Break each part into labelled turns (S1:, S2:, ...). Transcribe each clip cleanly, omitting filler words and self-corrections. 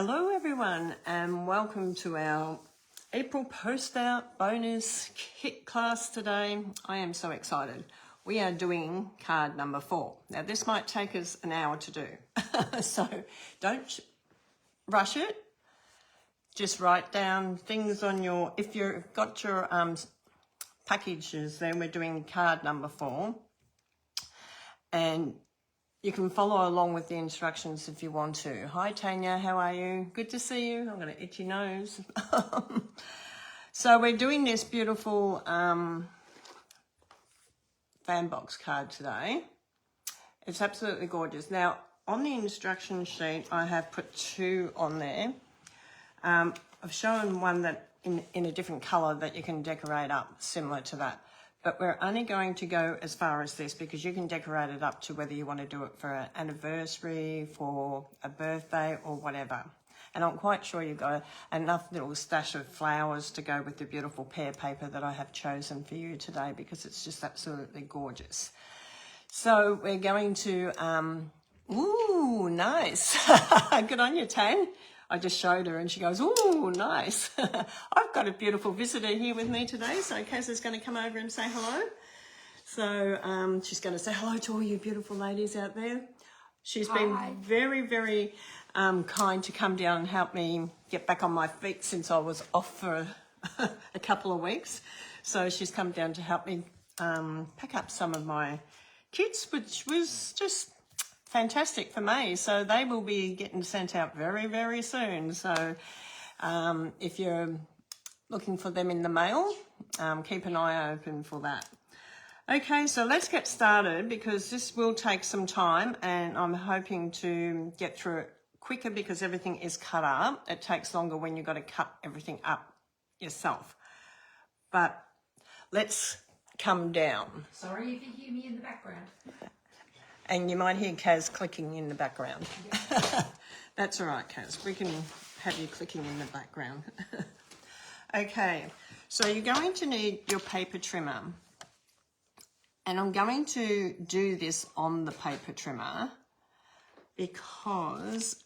S1: Hello everyone and welcome to our April post out bonus kit class today. I am so excited. We are doing card number 4. Now this might take us an hour to do, so don't rush it. Just write down things on your, if you've got your packages, then we're doing card number 4. And you can follow along with the instructions if you want to. Hi Tanya, how are you? Good to see you. I'm going to itch your nose. So we're doing this beautiful fan box card today. It's absolutely gorgeous. Now on the instruction sheet I have put 2 on there. I've shown one that in a different colour that you can decorate up similar to that. But we're only going to go as far as this because you can decorate it up to whether you want to do it for an anniversary, for a birthday or whatever. And I'm quite sure you've got enough little stash of flowers to go with the beautiful pear paper that I have chosen for you today because it's just absolutely gorgeous. So we're going to, ooh, nice. Good on you, Tan. I just showed her and she goes, ooh, nice. I've got a beautiful visitor here with me today. So Kaz is going to come over and say hello. So she's going to say hello to all you beautiful ladies out there. She's been very, very kind to come down and help me get back on my feet since I was off for a couple of weeks. So she's come down to help me pack up some of my kits, which was just fantastic for me. So they will be getting sent out very, very soon. So if you're looking for them in the mail, keep an eye open for that. Okay, so let's get started because this will take some time and I'm hoping to get through it quicker because everything is cut up. It takes longer when you've got to cut everything up yourself. But let's come down.
S2: Sorry if you hear me in the background.
S1: And you might hear Kaz clicking in the background.
S2: Yeah.
S1: That's all right, Kaz. We can have you clicking in the background. Okay, so you're going to need your paper trimmer. And I'm going to do this on the paper trimmer because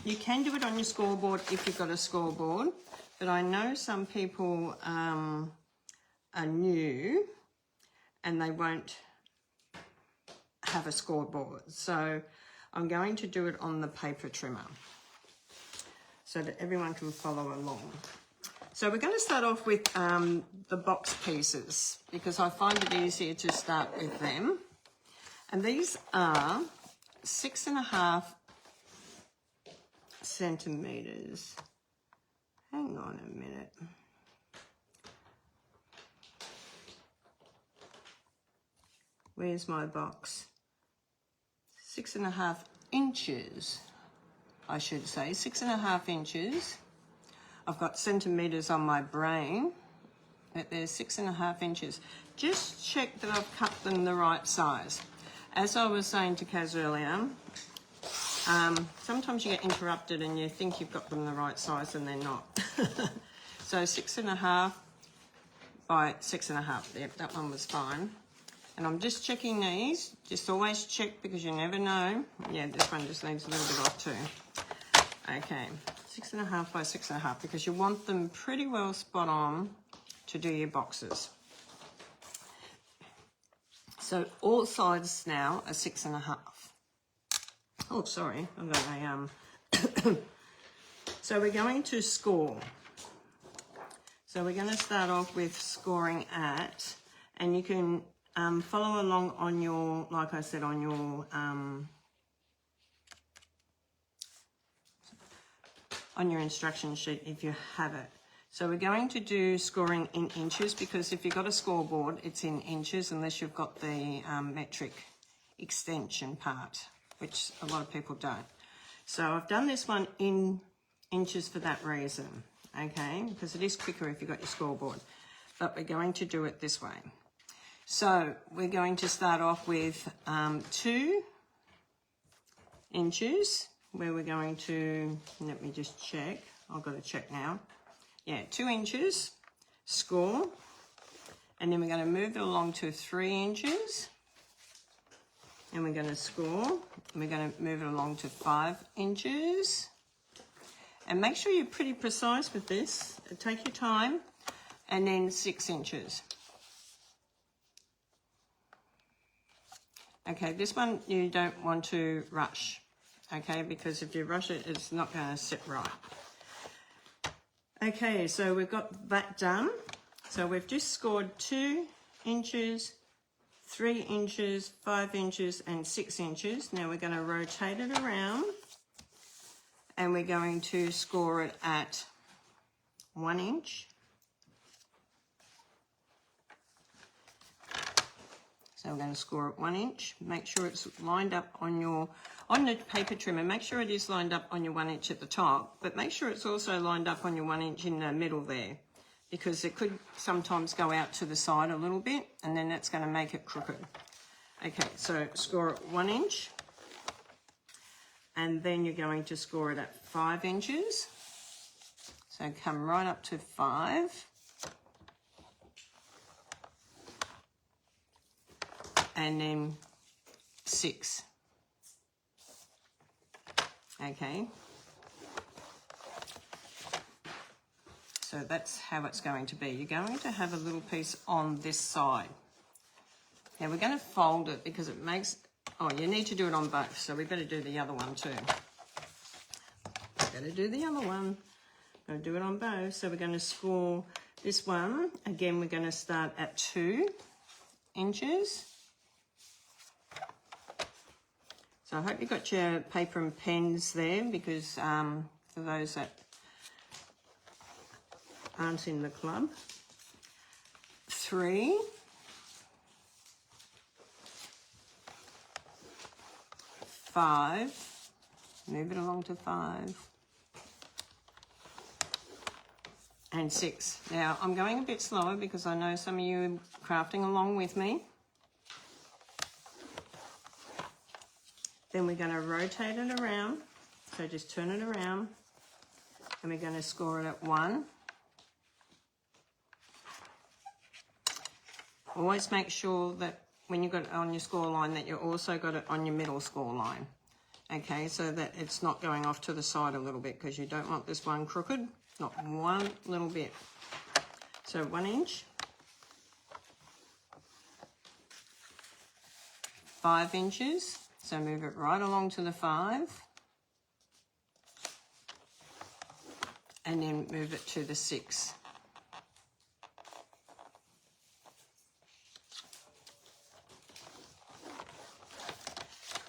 S1: you can do it on your scoreboard if you've got a scoreboard. But I know some people are new and they won't have a scoreboard, so I'm going to do it on the paper trimmer so that everyone can follow along. So we're going to start off with the box pieces because I find it easier to start with them, and these are 6.5 centimeters. Hang on a minute. Where's my box? 6.5 inches, I should say, 6.5 inches. I've got centimetres on my brain, but they're 6.5 inches. Just check that I've cut them the right size. As I was saying to Kaz earlier, sometimes you get interrupted and you think you've got them the right size and they're not. So 6.5 by 6.5, yep, that one was fine. And I'm just checking these, just always check because you never know. Yeah, this one just needs a little bit off too. Okay, 6.5 by 6.5 because you want them pretty well spot on to do your boxes. So all sides now are 6.5. Oh, sorry, I've got a, So we're going to score. So we're going to start off with scoring at, and you can follow along on your, like I said, on your instruction sheet if you have it. So we're going to do scoring in inches because if you've got a scoreboard, it's in inches unless you've got the metric extension part, which a lot of people don't. So I've done this one in inches for that reason, okay, because it is quicker if you've got your scoreboard. But we're going to do it this way. So we're going to start off with 2 inches where we're going to, let me just check, I've got to check now. Yeah, 2 inches, score, and then we're going to move it along to 3 inches, and we're going to score, and we're going to move it along to 5 inches, And make sure you're pretty precise with this. Take your time. And then 6 inches. Okay, this one you don't want to rush, okay, because if you rush it, it's not going to sit right. Okay, so we've got that done. So we've just scored 2 inches, 3 inches, 5 inches, and 6 inches. Now we're going to rotate it around, and we're going to score it at 1 inch. So we're going to score it 1 inch. Make sure it's lined up on the paper trimmer. Make sure it is lined up on your 1 inch at the top, but make sure it's also lined up on your 1 inch in the middle there, because it could sometimes go out to the side a little bit, and then that's going to make it crooked. Okay, so score it 1 inch, and then you're going to score it at 5 inches. So come right up to 5. And then 6. Okay. So that's how it's going to be. You're going to have a little piece on this side. Now we're going to fold it because it makes, oh, you need to do it on both. So we better do the other one too. Better do the other one. Got to do it on both. So we're going to score this one. Again, we're going to start at 2 inches. So I hope you've got your paper and pens there, because for those that aren't in the club. 3. 5. Move it along to 5. And 6. Now I'm going a bit slower because I know some of you are crafting along with me. Then we're going to rotate it around, so just turn it around, and we're going to score it at 1. Always make sure that when you've got it on your score line that you also got it on your middle score line, okay, so that it's not going off to the side a little bit, because you don't want this one crooked, not one little bit. So 1 inch, 5 inches. So move it right along to the 5, and then move it to the 6.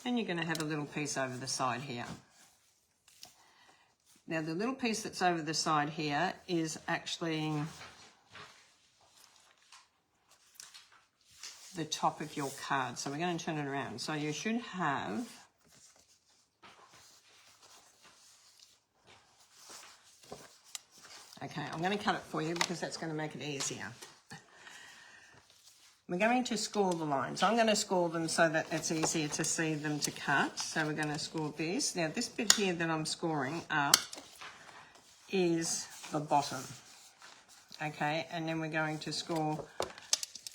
S1: And you're going to have a little piece over the side here. Now the little piece that's over the side here is actually the top of your card. So we're going to turn it around. So you should have okay, I'm going to cut it for you because that's going to make it easier. We're going to score the lines. I'm going to score them so that it's easier to see them to cut. So we're going to score this. Now this bit here that I'm scoring up is the bottom. Okay, and then we're going to score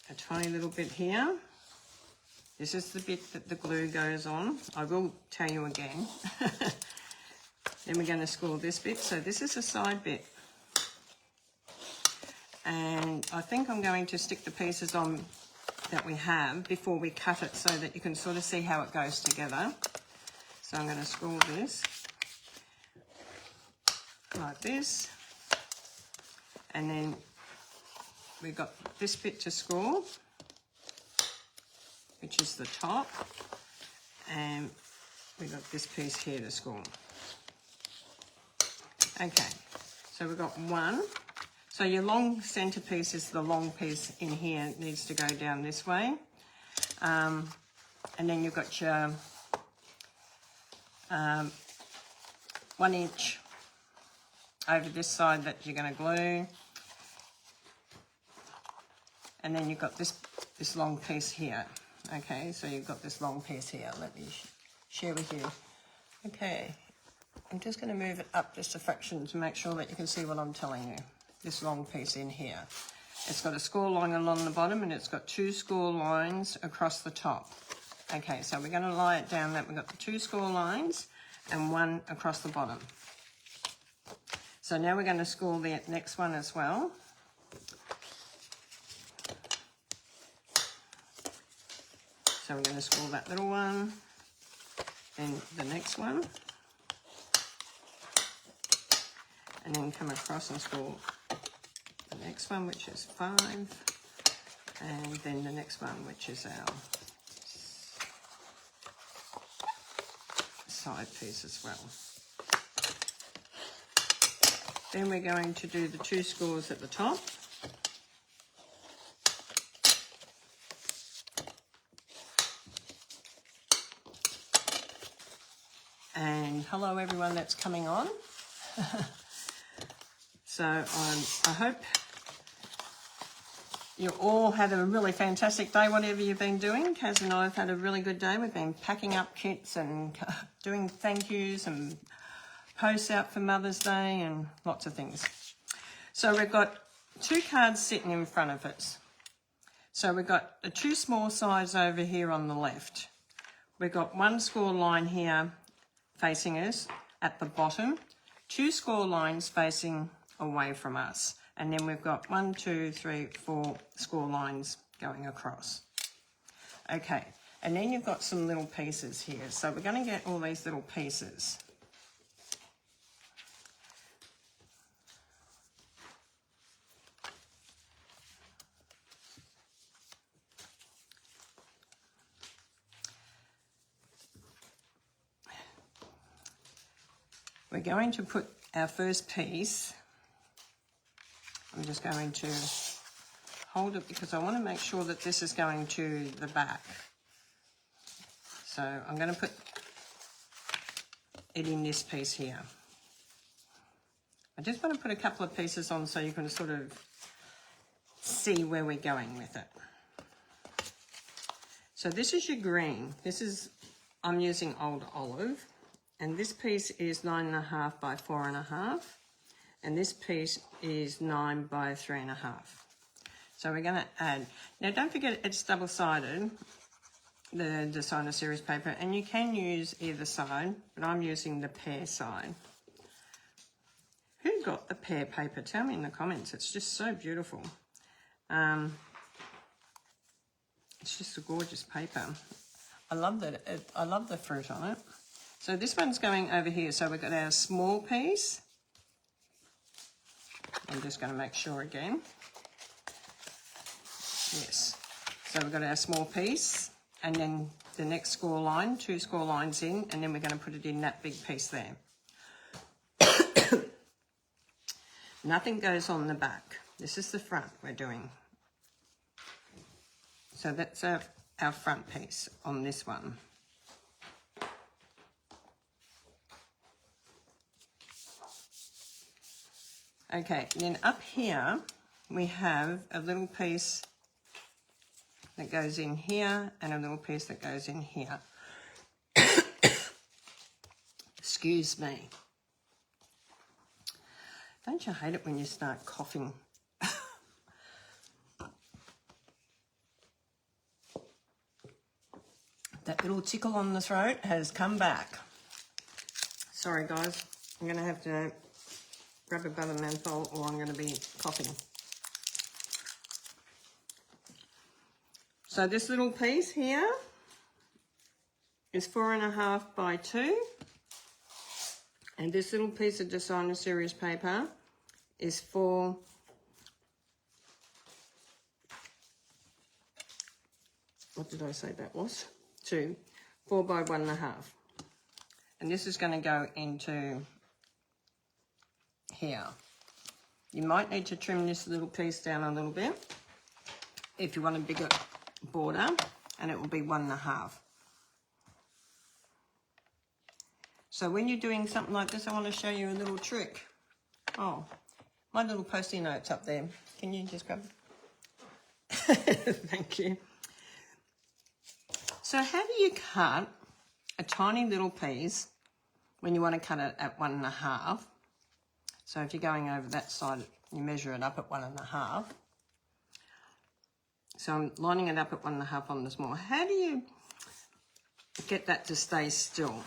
S1: a tiny little bit here. This is the bit that the glue goes on. I will tell you again. Then we're going to score this bit. So this is a side bit. And I think I'm going to stick the pieces on that we have before we cut it so that you can sort of see how it goes together. So I'm going to score this like this. And then we've got this bit to score, which is the top, and we've got this piece here to score. Okay, so we've got 1. So your long centre piece is the long piece in here. It needs to go down this way. And then you've got your 1 inch over this side that you're going to glue. And then you've got this long piece here. Okay, so you've got this long piece here. Let me share with you. Okay, I'm just going to move it up just a fraction to make sure that you can see what I'm telling you. This long piece in here. It's got a score line along the bottom, and it's got 2 score lines across the top. Okay, so we're going to lie it down that we've got the 2 score lines and 1 across the bottom. So now we're going to score the next one as well. So we're going to score that little one, then the next one, and then come across and score the next one, which is 5, and then the next one, which is our side piece as well. Then we're going to do the 2 scores at the top. And hello everyone that's coming on. So I hope you all had a really fantastic day, whatever you've been doing. Kaz and I have had a really good day. We've been packing up kits and doing thank yous and posts out for Mother's Day and lots of things. So we've got 2 cards sitting in front of us. So we've got the 2 small sides over here on the left. We've got 1 score line here facing us at the bottom, 2 score lines facing away from us, and then we've got 1, 2, 3, 4 score lines going across. Okay, and then you've got some little pieces here. So we're going to get all these little pieces. We're going to put our first piece, I'm just going to hold it because I want to make sure that this is going to the back. So I'm going to put it in this piece here. I just want to put a couple of pieces on so you can sort of see where we're going with it. So this is your green. I'm using Old Olive. And this piece is 9.5 by 4.5, and this piece is 9 by 3.5. So we're going to add. Now don't forget it's double-sided, the designer series paper, and you can use either side, but I'm using the pear side. Who got the pear paper? Tell me in the comments. It's just so beautiful. It's just a gorgeous paper. I love that. I love the fruit on it. So this one's going over here. So we've got our small piece. I'm just going to make sure again. Yes. So we've got our small piece, and then the next score line, 2 score lines in, and then we're going to put it in that big piece there. Nothing goes on the back. This is the front we're doing. So that's our front piece on this one. Okay, then up here we have a little piece that goes in here and a little piece that goes in here. Excuse me. Don't you hate it when you start coughing? That little tickle on the throat has come back. Sorry guys, I'm going to have to grab a butter menthol or I'm going to be coughing. So this little piece here is 4.5 by 2, and this little piece of designer series paper is 4. What did I say that was? 4 by 1.5, and this is going to go into here. You might need to trim this little piece down a little bit if you want a bigger border, and it will be 1.5. So when you're doing something like this, I want to show you a little trick. Oh, my little Post-it notes up there. Can you just grab it? Thank you. So how do you cut a tiny little piece when you want to cut it at 1.5? So if you're going over that side, you measure it up at 1.5. So I'm lining it up at 1.5 on the small. How do you get that to stay still?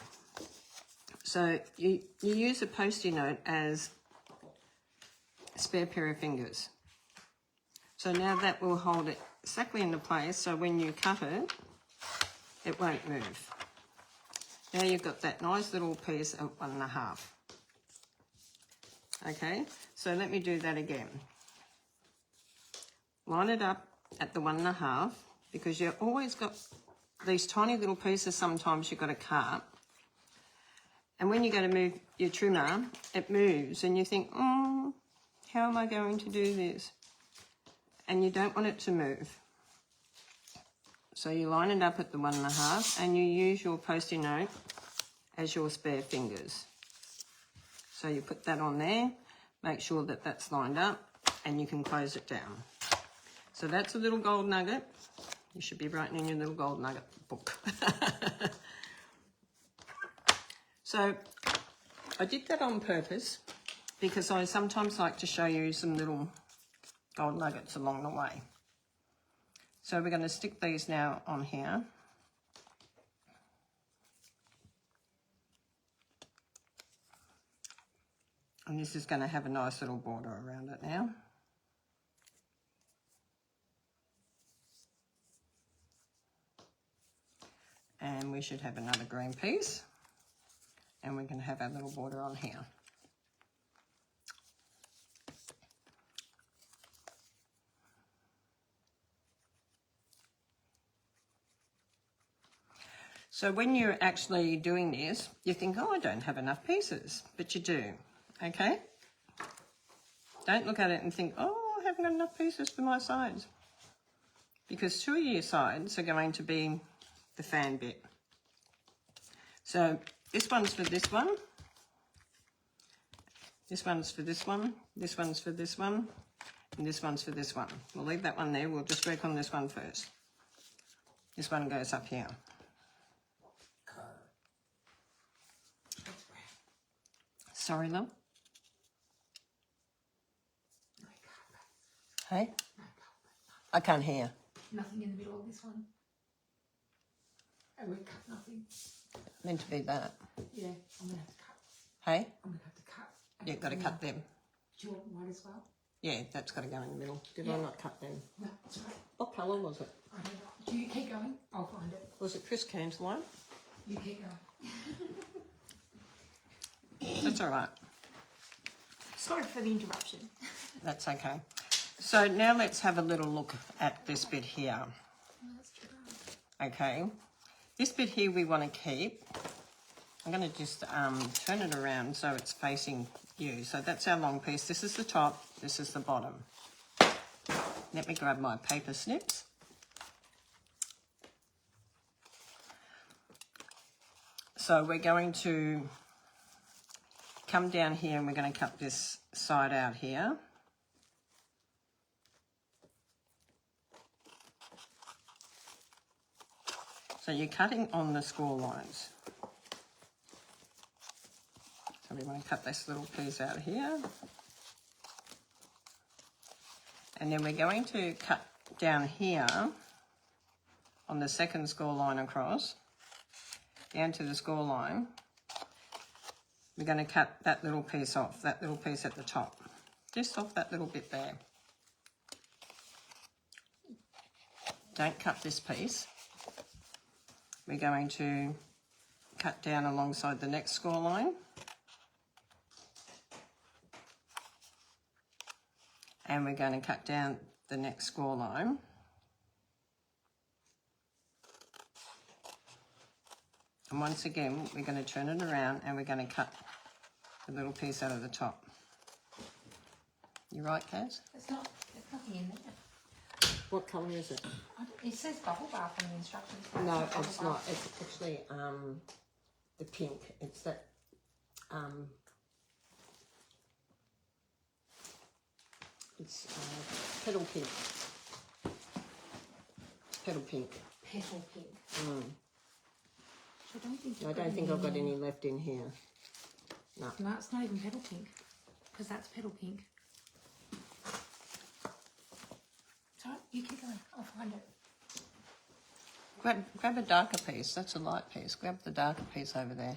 S1: So you use a Post-it note as spare pair of fingers. So now that will hold it exactly into place, so when you cut it, it won't move. Now you've got that nice little piece of 1.5. Okay, so let me do that again. Line it up at the 1.5, because you've always got these tiny little pieces sometimes you've got to cut. And when you go to move your trimmer, it moves and you think, oh, how am I going to do this? And you don't want it to move. So you line it up at the 1.5 and you use your Post-it note as your spare fingers. So you put that on there, make sure that that's lined up, and you can close it down. So that's a little gold nugget. You should be writing in your little gold nugget book. So I did that on purpose because I sometimes like to show you some little gold nuggets along the way. So we're going to stick these now on here. And this is going to have a nice little border around it now. And we should have another green piece. And we can have our little border on here. So when you're actually doing this, you think, oh, I don't have enough pieces, but you do, okay? Don't look at it and think, oh, I haven't got enough pieces for my sides. Because 2 of your sides are going to be the fan bit. So this one's for this one. This one's for this one. This one's for this one. And this one's for this one. We'll leave that one there. We'll just work on this one first. This one goes up here. Sorry, love. Hey? I can't hear.
S2: Nothing in the middle of this one. I would cut nothing.
S1: Meant to be that.
S2: Yeah, I'm going to have to cut.
S1: Hey?
S2: I'm going to have to cut.
S1: Yeah, got to cut them.
S2: Do you want white as well?
S1: Yeah, that's got to go in the middle. Did I not cut them?
S2: No, that's right.
S1: What colour was it?
S2: I don't know. Do you keep going? I'll find it.
S1: Was it Chris Cairns line?
S2: You keep going.
S1: That's all right.
S2: Sorry for the interruption.
S1: That's okay. So now let's have a little look at this bit here.
S2: Oh, that's true.
S1: Okay. This bit here we want to keep. I'm going to just turn it around so it's facing you. So that's our long piece. This is the top. This is the bottom. Let me grab my paper snips. So we're going to come down here and we're going to cut this side out here. So you're cutting on the score lines. So we want to cut this little piece out here. And then we're going to cut down here on the second score line across, down to the score line. We're going to cut that little piece off, that little piece at the top. Just off that little bit there. Don't cut this piece. We're going to cut down alongside the next score line. And we're going to cut down the next score line. And once again, we're going to turn it around and we're going to cut the little piece out of the top. You right, Kaz?
S2: There's nothing in there.
S1: What colour is it?
S2: It says bubble bath in the instructions.
S1: No, it's not. It's actually the pink. It's that it's petal pink. Petal pink.
S2: Petal pink.
S1: Mm.
S2: I
S1: I don't think I've got any left in here. No.
S2: No, it's not even petal pink, because that's petal pink. So you keep going. I'll find it.
S1: Grab a darker piece. That's a light piece. Grab the darker piece over there.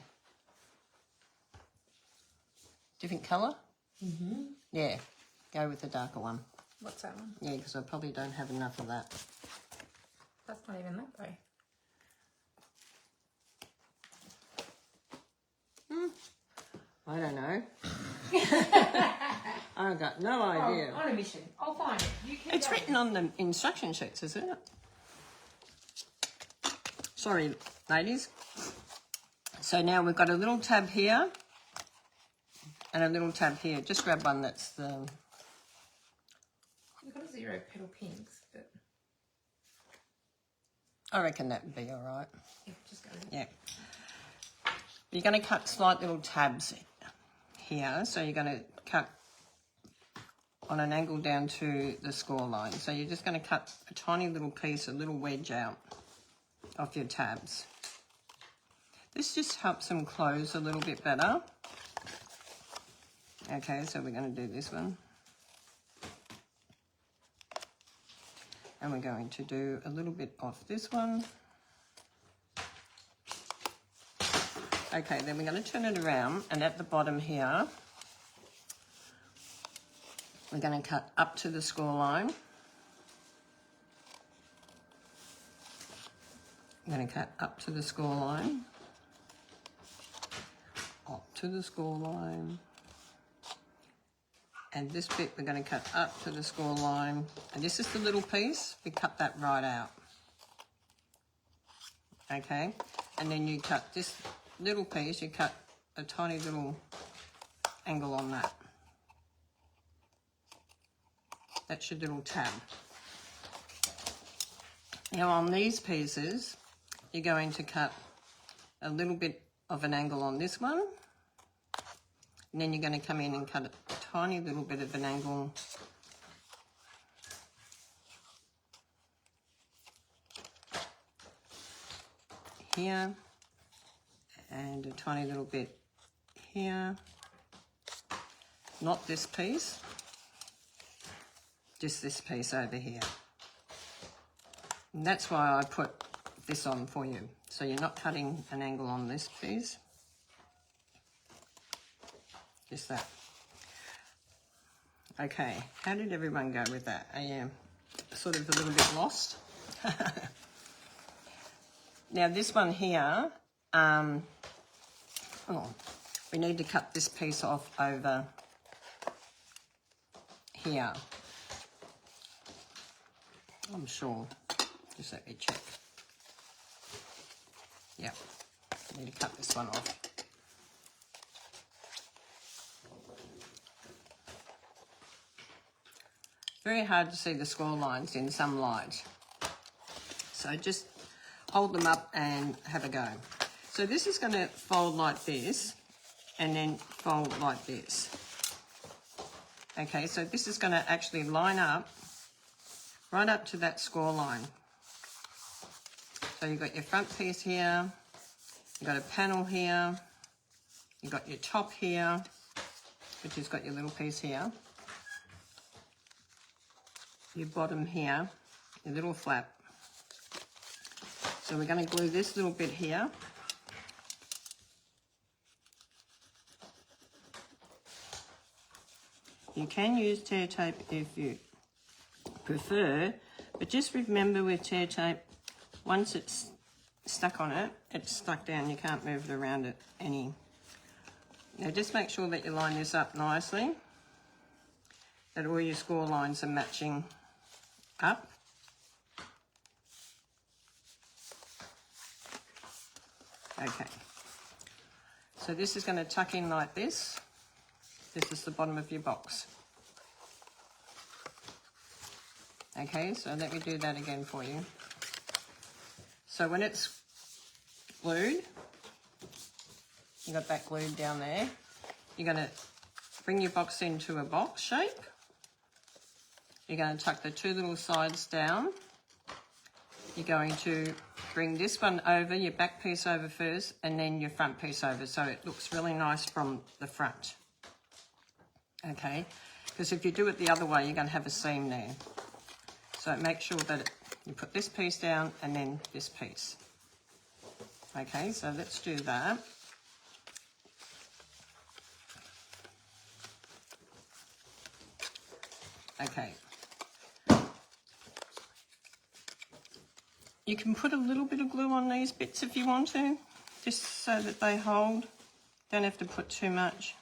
S1: Different colour?
S2: Mm-hmm.
S1: Yeah. Go with the darker one.
S2: What's that one?
S1: Yeah, because I probably don't have enough of that.
S2: That's not even that though.
S1: I don't know. I've got no idea.
S2: Oh, on a mission. I'll find it. You can
S1: It's written on the instruction sheets, isn't it? Sorry, ladies. So now we've got a little tab here and a little tab here. Just grab one that's the...
S2: We've got a 0 petal pinks, but...
S1: I reckon that would be all right.
S2: Yeah, just go.
S1: Yeah. You're going to cut slight little tabs here. So you're going to cut on an angle down to the score line. So you're just going to cut a tiny little piece, a little wedge out of your tabs. This just helps them close a little bit better. Okay, so we're going to do this one. And we're going to do a little bit off this one. Okay, then we're going to turn it around, and at the bottom here, we're going to cut up to the score line. I'm going to cut up to the score line, up to the score line, and this bit we're going to cut up to the score line, and this is the little piece, we cut that right out. Okay, and then you cut this little piece, you cut a tiny little angle on that. That's your little tab. Now on these pieces, you're going to cut a little bit of an angle on this one, and then you're going to come in and cut a tiny little bit of an angle here, and a tiny little bit here. Not this piece, just this piece over here. And that's why I put this on for you. So you're not cutting an angle on this piece. Just that. Okay, how did everyone go with that? I am sort of a little bit lost. Now this one here, we need to cut this piece off over here. I'm sure. Just let me check. Yeah, I need to cut this one off. Very hard to see the score lines in some light. So just hold them up and have a go. So this is going to fold like this and then fold like this. Okay, so this is going to actually line up right up to that score line. So you've got your front piece here, you've got a panel here, you've got your top here, which has got your little piece here, your bottom here, your little flap. So we're going to glue this little bit here. You can use tear tape if you prefer, but just remember with tear tape, once it's stuck on it, it's stuck down, you can't move it around it any. Now just make sure that you line this up nicely, that all your score lines are matching up. Okay, so this is going to tuck in like this. This is the bottom of your box. Okay, so let me do that again for you. So when it's glued, you got that glued down there, you're going to bring your box into a box shape. You're going to tuck the two little sides down. You're going to bring this one over, your back piece over first, and then your front piece over, so it looks really nice from the front. Okay, because if you do it the other way, you're going to have a seam there. So make sure that you put this piece down and then this piece. Okay, so let's do that. Okay. You can put a little bit of glue on these bits if you want to, just so that they hold. Don't have to put too much.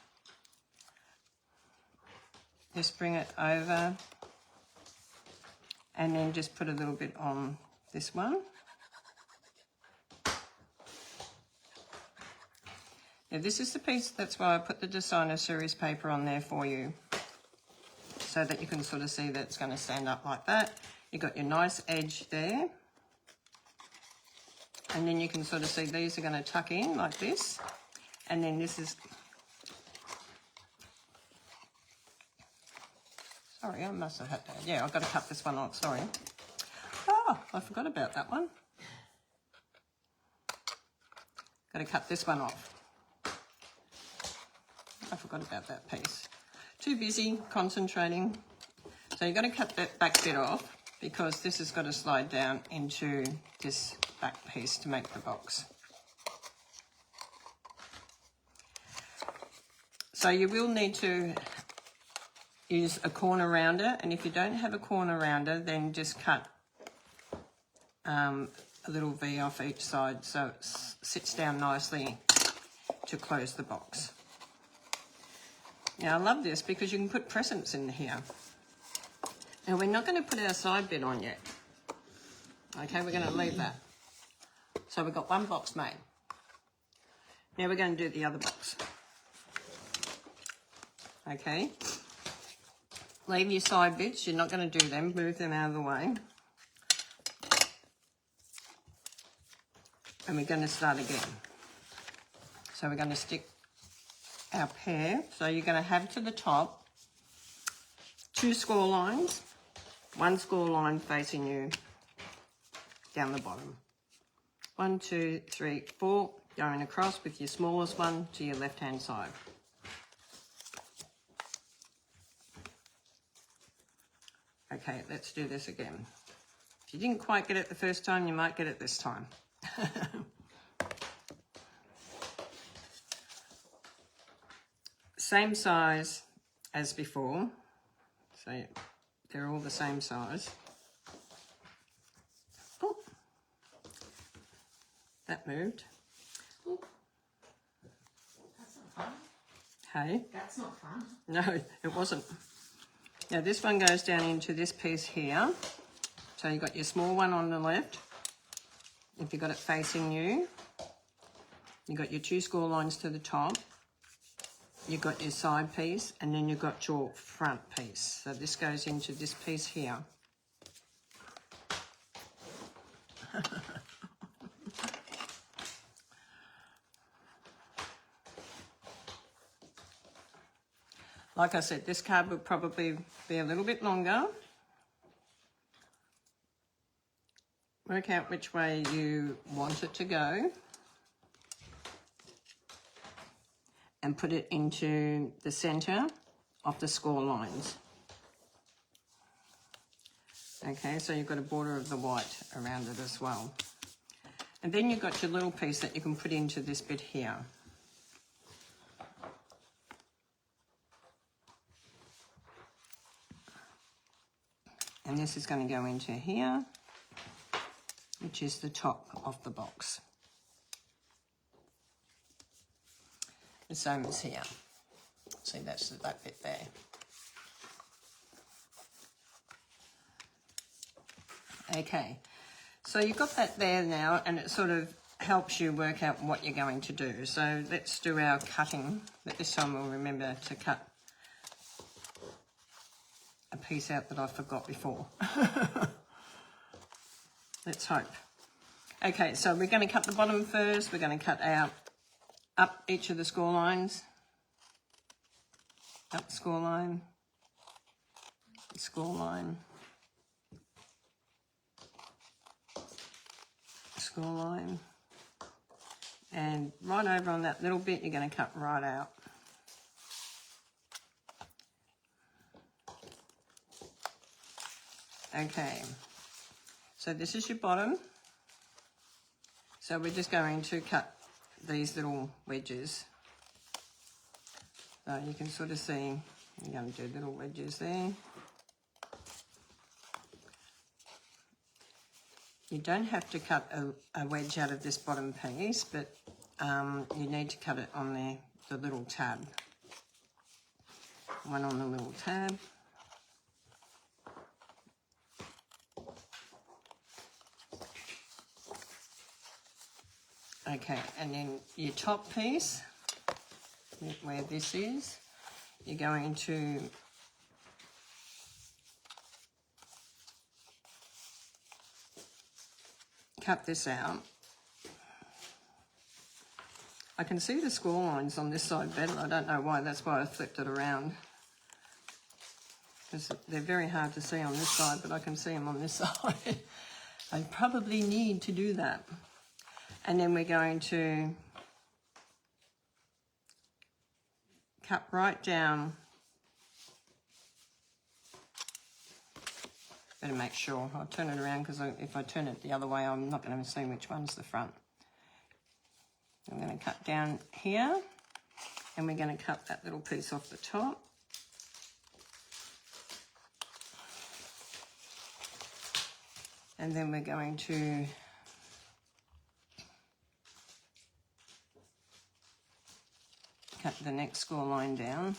S1: Just bring it over and then just put a little bit on this one. Now this is the piece, that's why I put the designer series paper on there for you, so that you can sort of see that it's going to stand up like that. You've got your nice edge there. And then you can sort of see these are going to tuck in like this. And then this is... Sorry, I must have had that. Yeah, I've got to cut this one off, sorry. Oh, I forgot about that one. Got to cut this one off. I forgot about that piece. Too busy concentrating. So you've got to cut that back bit off because this has got to slide down into this back piece to make the box. So you will need to use a corner rounder, and if you don't have a corner rounder, then just cut a little V off each side so it sits down nicely to close the box. Now I love this because you can put presents in here. Now we're not going to put our side bit on yet. Okay, we're going to leave that. So we've got one box made. Now we're going to do the other box. Okay. Leave your side bits, you're not going to do them, move them out of the way. And we're going to start again. So we're going to stick our pear. So you're going to have to the top 2 score lines, 1 score line facing you down the bottom. 1, 2, 3, 4, going across with your smallest one to your left hand side. Okay, let's do this again. If you didn't quite get it the first time, you might get it this time. Same size as before, so they're all the same size. Oh, that moved.
S2: Ooh. That's not fun.
S1: Hey?
S2: That's not fun.
S1: No, it wasn't. Now this one goes down into this piece here. So you've got your small one on the left. If you've got it facing you, you've got your 2 score lines to the top. You've got your side piece, and then you've got your front piece. So this goes into this piece here. Like I said, this card would probably be a little bit longer. Work out which way you want it to go. And put it into the centre of the score lines. Okay, so you've got a border of the white around it as well. And then you've got your little piece that you can put into this bit here. And this is going to go into here, which is the top of the box. The same as here. See, that's that bit there. Okay, so you've got that there now, and it sort of helps you work out what you're going to do. So let's do our cutting, but this time we'll remember to cut a piece out that I forgot before. Let's hope. Okay, so we're going to cut the bottom first. We're going to cut out up each of the score lines. Up the score line. The score line. Score line. And right over on that little bit, you're going to cut right out. Okay, so this is your bottom. So we're just going to cut these little wedges. So you can sort of see, you're going to do little wedges there. You don't have to cut a wedge out of this bottom piece, but you need to cut it on the little tab. One on the little tab. Okay, and then your top piece, where this is, you're going to cut this out. I can see the score lines on this side better. I don't know why, that's why I flipped it around. Because they're very hard to see on this side, but I can see them on this side. I probably need to do that. And then we're going to cut right down. Better make sure. I'll turn it around because if I turn it the other way, I'm not going to see which one's the front. I'm going to cut down here, and we're going to cut that little piece off the top. And then we're going to cut the next score line down.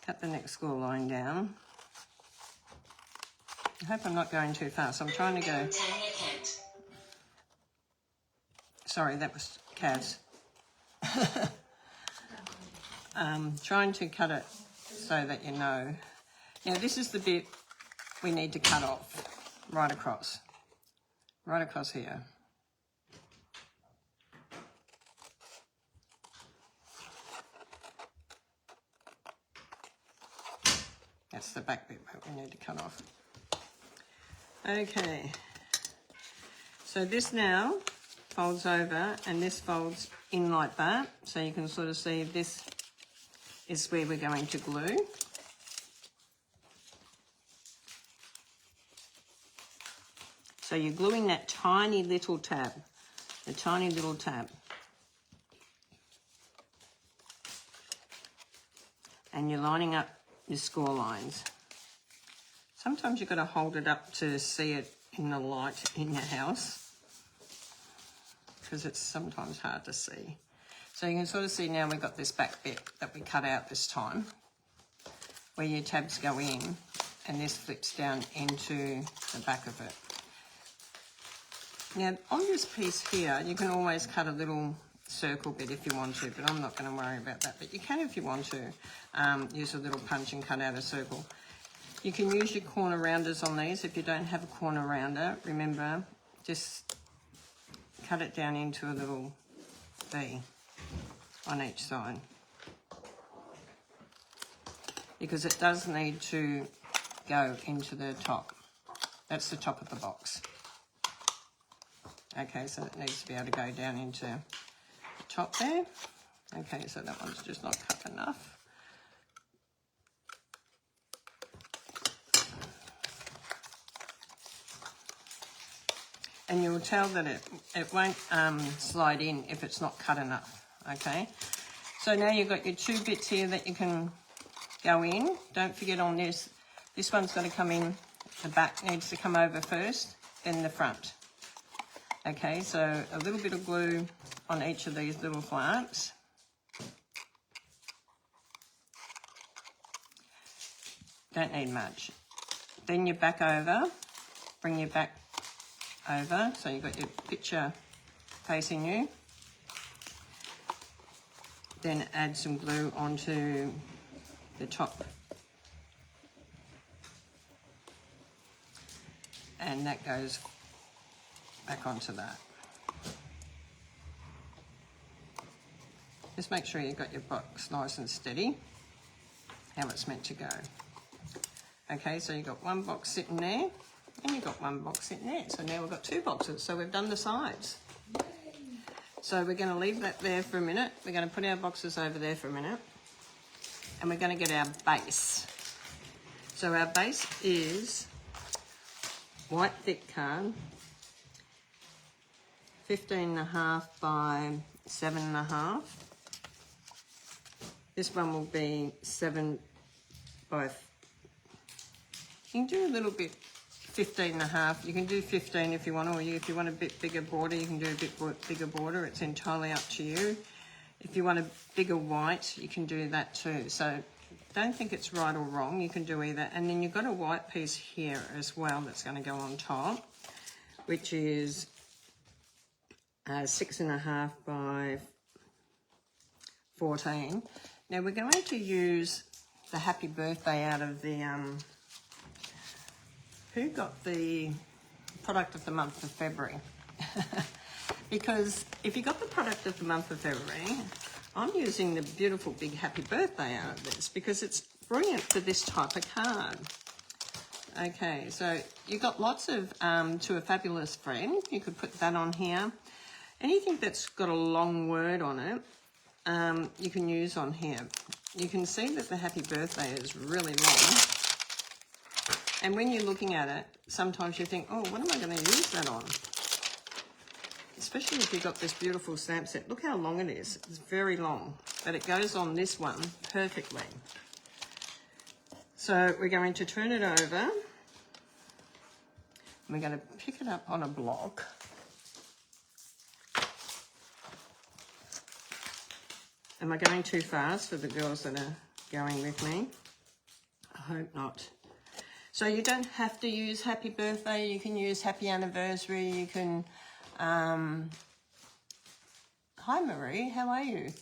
S1: Cut the next score line down. I hope I'm not going too fast. I'm trying to go... Sorry, that was Kaz. Trying to cut it so that you know. Now this is the bit we need to cut off. Right across here. That's the back bit that we need to cut off. Okay, so this now folds over and this folds in like that, so you can sort of see this is where we're going to glue. So you're gluing that tiny little tab, the tiny little tab. And you're lining up your score lines. Sometimes you've got to hold it up to see it in the light in your house, because it's sometimes hard to see. So you can sort of see now we've got this back bit that we cut out this time, where your tabs go in, and this flips down into the back of it. Now, on this piece here, you can always cut a little circle bit if you want to, but I'm not going to worry about that. But you can, if you want to, use a little punch and cut out a circle. You can use your corner rounders on these. If you don't have a corner rounder, remember, just cut it down into a little V on each side. Because it does need to go into the top. That's the top of the box. Okay, so it needs to be able to go down into the top there. Okay, so that one's just not cut enough. And you'll tell that it won't slide in if it's not cut enough, okay? So now you've got your two bits here that you can go in. Don't forget on this one's got to come in, the back needs to come over first, then the front. Okay, so a little bit of glue on each of these little flaps. Don't need much. Then your back over, bring your back over, so you've got your picture facing you. Then add some glue onto the top. And that goes back onto that. Just make sure you've got your box nice and steady, how it's meant to go. Okay, so you've got one box sitting there, and you've got one box sitting there. So now we've got two boxes, so we've done the sides. So we're going to leave that there for a minute. We're going to put our boxes over there for a minute, and we're going to get our base. So our base is white thick card, 15.5 by 7.5. This one will be 7 by... You can do a little bit 15.5. You can do 15 if you want, or if you want a bit bigger border, you can do a bit bigger border. It's entirely up to you. If you want a bigger white, you can do that too. So don't think it's right or wrong. You can do either. And then you've got a white piece here as well that's going to go on top, which is 6.5 by 14. Now we're going to use the happy birthday out of the who got the product of the month of February. Because if you got the product of the month of February, I'm using the beautiful big happy birthday out of this because it's brilliant for this type of card. Okay, so you got lots of to a fabulous friend. You could put that on here. Anything that's got a long word on it, you can use on here. You can see that the happy birthday is really long. And when you're looking at it, sometimes you think, oh, what am I going to use that on? Especially if you've got this beautiful stamp set. Look how long it is. It's very long, but it goes on this one perfectly. So we're going to turn it over. We're going to pick it up on a block. Am I going too fast for the girls that are going with me? I hope not. So you don't have to use happy birthday. You can use happy anniversary. You can... Hi Marie, how are you?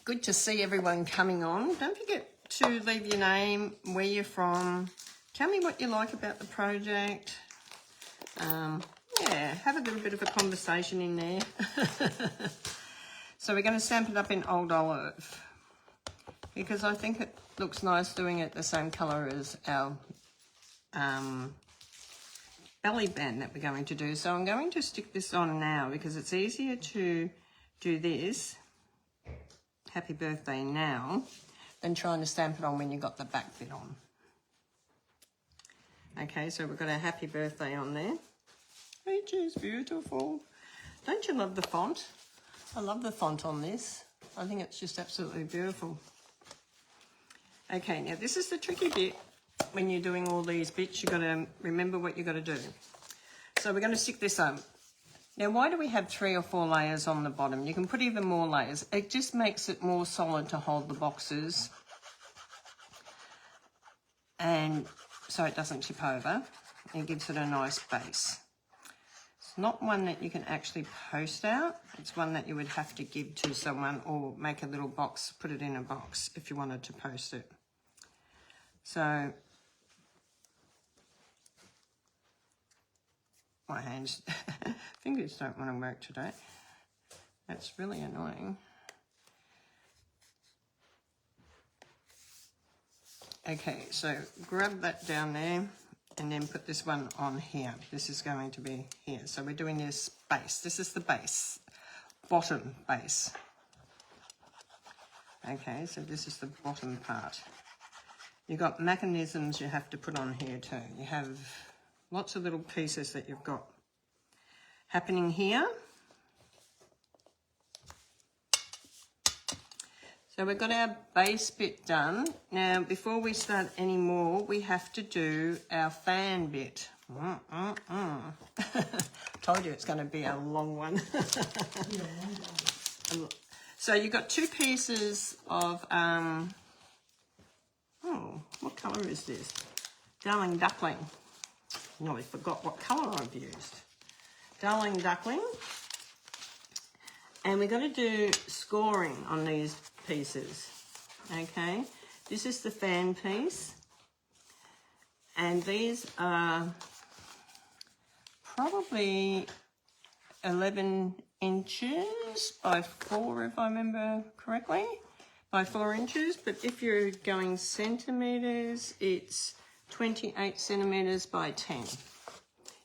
S1: Good to see everyone coming on. Don't forget to leave your name, where you're from. Tell me what you like about the project. Yeah, have a little bit of a conversation in there. So we're going to stamp it up in Old Olive because I think it looks nice doing it the same colour as our belly band that we're going to do. So I'm going to stick this on now because it's easier to do this, happy birthday now, than trying to stamp it on when you've got the back bit on. Okay, so we've got our happy birthday on there, which is beautiful. Don't you love the font? I love the font on this. I think it's just absolutely beautiful. Okay, now this is the tricky bit. When you're doing all these bits, you've got to remember what you've got to do. So we're going to stick this up. Now, why do we have 3 or 4 layers on the bottom? You can put even more layers. It just makes it more solid to hold the boxes. And so it doesn't tip over. It gives it a nice base. It's not one that you can actually post out. It's one that you would have to give to someone or make a little box, put it in a box if you wanted to post it. So... my hands, fingers don't want to work today. That's really annoying. Okay, so grab that down there and then put this one on here. This is going to be here. So we're doing this base. This is the base, bottom base. Okay, so this is the bottom part. You've got mechanisms you have to put on here too. You have lots of little pieces that you've got happening here. So we've got our base bit done. Now, before we start any more, we have to do our fan bit. Told you it's going to be a long one. So you've got 2 pieces of, oh, what colour is this? Darling Duckling. Nearly forgot what colour I've used. Darling Duckling. And we're going to do scoring on these pieces. Okay, this is the fan piece. And these are probably 11 inches by 4, if I remember correctly. By 4 inches. But if you're going centimetres, it's 28 centimetres by 10.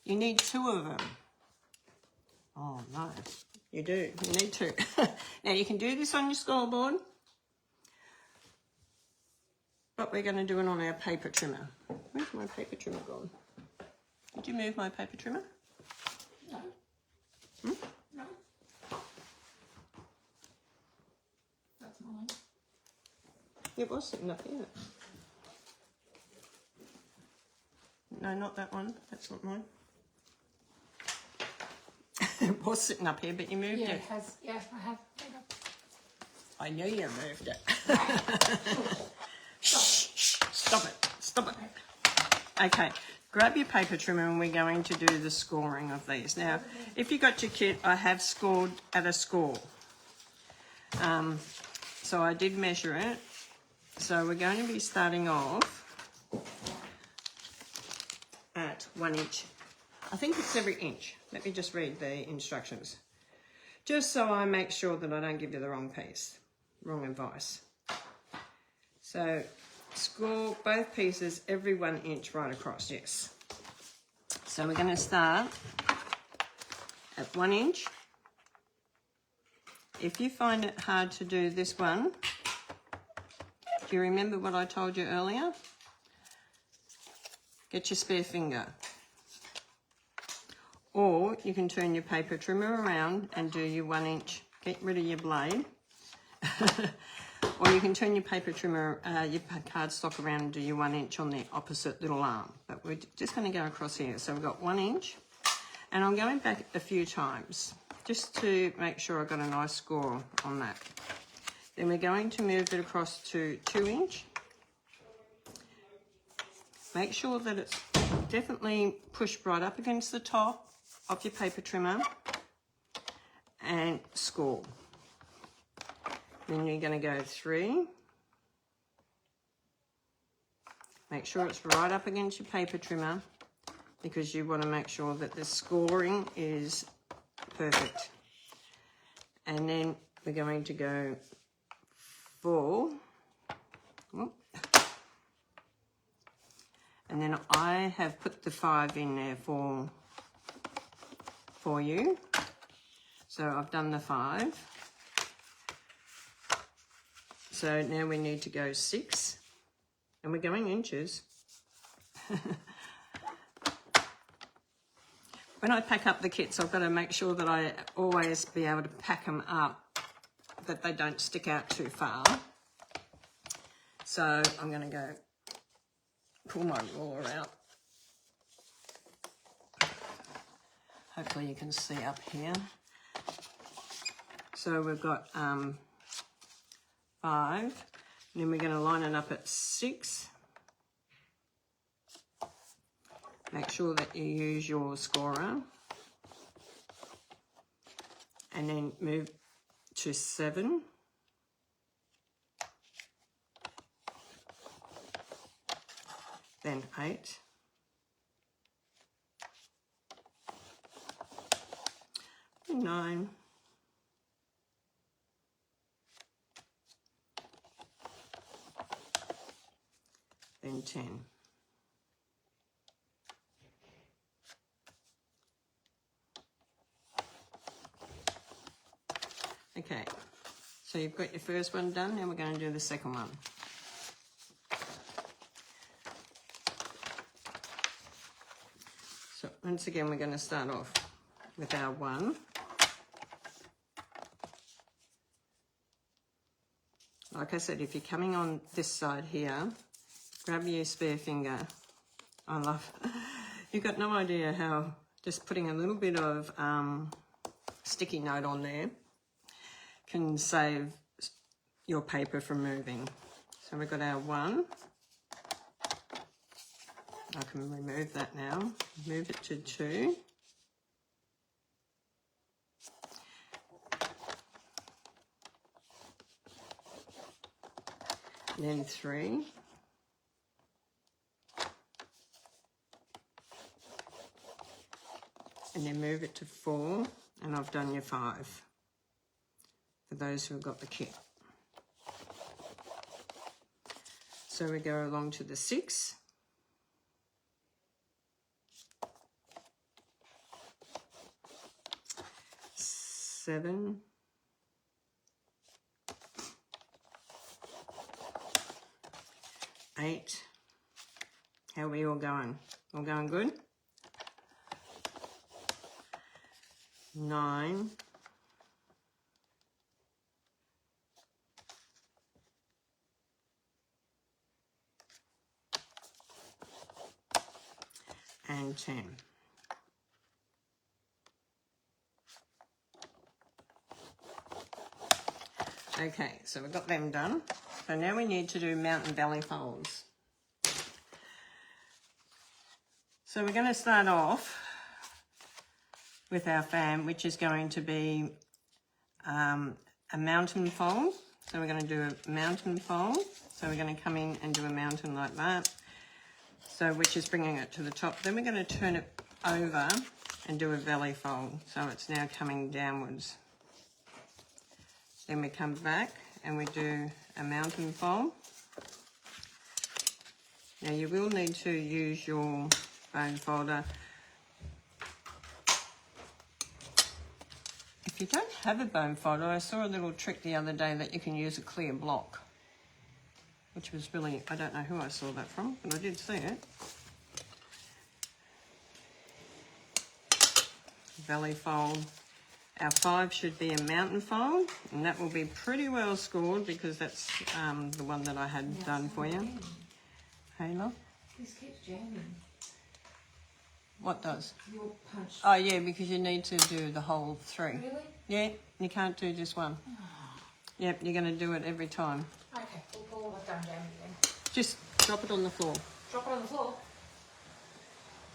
S1: You need 2 of them. Oh no, you do. You need 2. Now you can do this on your scoreboard, but we're going to do it on our paper trimmer. Where's my paper trimmer gone? Did you move my paper trimmer?
S2: No.
S1: Hmm?
S2: No. That's mine.
S1: It was sitting up here. No, not that one. That's not mine. It was sitting up here, but you moved
S2: Yeah,
S1: it.
S2: it has. Yeah, I have.
S1: I knew you moved it. Shh, stop it. Stop it. Okay, grab your paper trimmer and we're going to do the scoring of these. Now, if you got your kit, I have scored at a score. So I did measure it. So we're going to be starting off at 1 inch. I think it's every inch. Let me just read the instructions. Just so I make sure that I don't give you the wrong piece, wrong advice. So score both pieces every 1 inch right across, yes. So we're going to start at 1 inch. If you find it hard to do this one, do you remember what I told you earlier? Get your spare finger. Or you can turn your paper trimmer around and do your 1 inch. Get rid of your blade. Or you can turn your paper trimmer, your cardstock around and do your 1 inch on the opposite little arm. But we're just going to go across here. So we've got 1 inch. And I'm going back a few times just to make sure I've got a nice score on that. Then we're going to move it across to 2 inch. Make sure that it's definitely pushed right up against the top of your paper trimmer and score. Then you're going to go 3. Make sure it's right up against your paper trimmer because you want to make sure that the scoring is perfect. And then we're going to go 4. Whoop. And then I have put the 5 in there for you. So I've done the 5. So now we need to go 6. And we're going inches. When I pack up the kits, I've got to make sure that I always be able to pack them up, that they don't stick out too far. So I'm going to go pull my ruler out. Hopefully you can see up here. So we've got 5. And then we're going to line it up at 6. Make sure that you use your scorer. And then move to 7. Then 8. And 9. Then 10. Okay, so you've got your first one done, now we're going to do the second one. So once again, we're going to start off with our 1. Like I said, if you're coming on this side here, grab your spare finger. You've got no idea how just putting a little bit of sticky note on there can save your paper from moving. So we've got our 1. I can remove that now. Move it to 2. Then 3. And then move it to 4. And I've done your 5. For those who have got the kit. So we go along to the 6. 7. 8. How are we all going? All going good? 9. 10. and 10. Okay, so we've got them done. So now we need to do mountain belly folds. So we're going to start off with our fan, which is going to be a mountain fold. So we're going to do a mountain fold. So we're going to come in and do a mountain like that. So which is bringing it to the top. Then we're going to turn it over and do a belly fold. So it's now coming downwards. Then we come back and we do a mountain fold. Now you will need to use your bone folder. If you don't have a bone folder, I saw a little trick the other day that you can use a clear block, which was really, I don't know who I saw that from, but I did see it. Belly fold. Our 5 should be a mountain fold, and that will be pretty well scored because that's the one that I had done for you. Hey, love?
S2: This keeps jamming.
S1: What does?
S2: Your punch.
S1: Oh, yeah, because you need to do the whole 3.
S2: Really?
S1: Yeah, you can't do just one. Yep, you're going to do it every time.
S2: Okay, we'll pull it down jamming then.
S1: Just drop it on the floor.
S2: Drop it on the floor?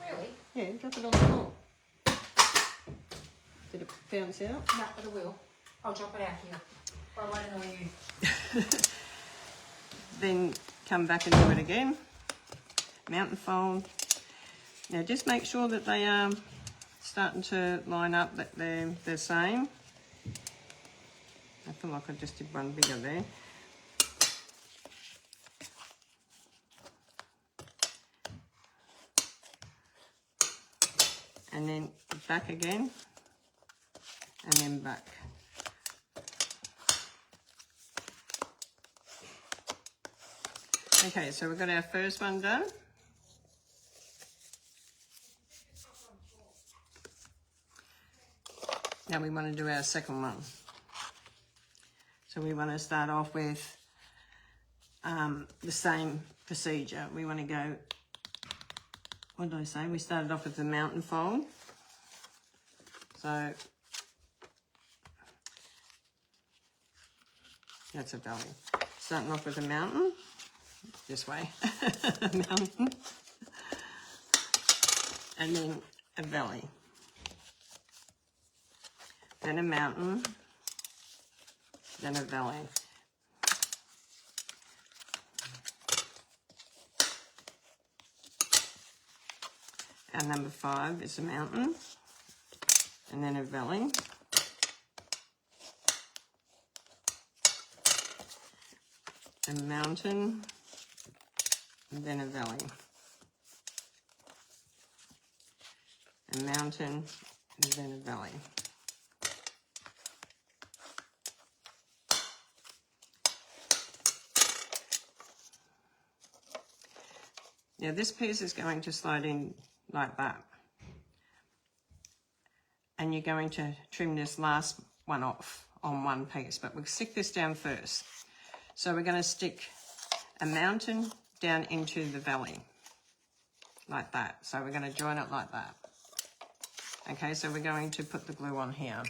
S2: Really?
S1: Yeah, drop it on the floor. Did it bounce out?
S2: No, but it will. I'll drop it out here. Or I won't annoy you.
S1: Then come back and do it again. Mountain fold. Now just make sure that they are starting to line up, that they're the same. I feel like I just did one bigger there. And then back again. And then back. Okay, so we've got our first one done. Now we want to do our second one. So we want to start off with the same procedure. We want to go, what did I say? We started off with the mountain fold. So that's a belly. Starting off with a mountain, this way, a mountain, and then a belly. Then a mountain, then a belly. And number 5 is a mountain, and then a belly. A mountain, and then a belly. A mountain, and then a belly. Now this piece is going to slide in like that. And you're going to trim this last one off on one piece, but we'll stick this down first. So we're going to stick a mountain down into the belly, like that. So we're going to join it like that. Okay, so we're going to put the glue on here.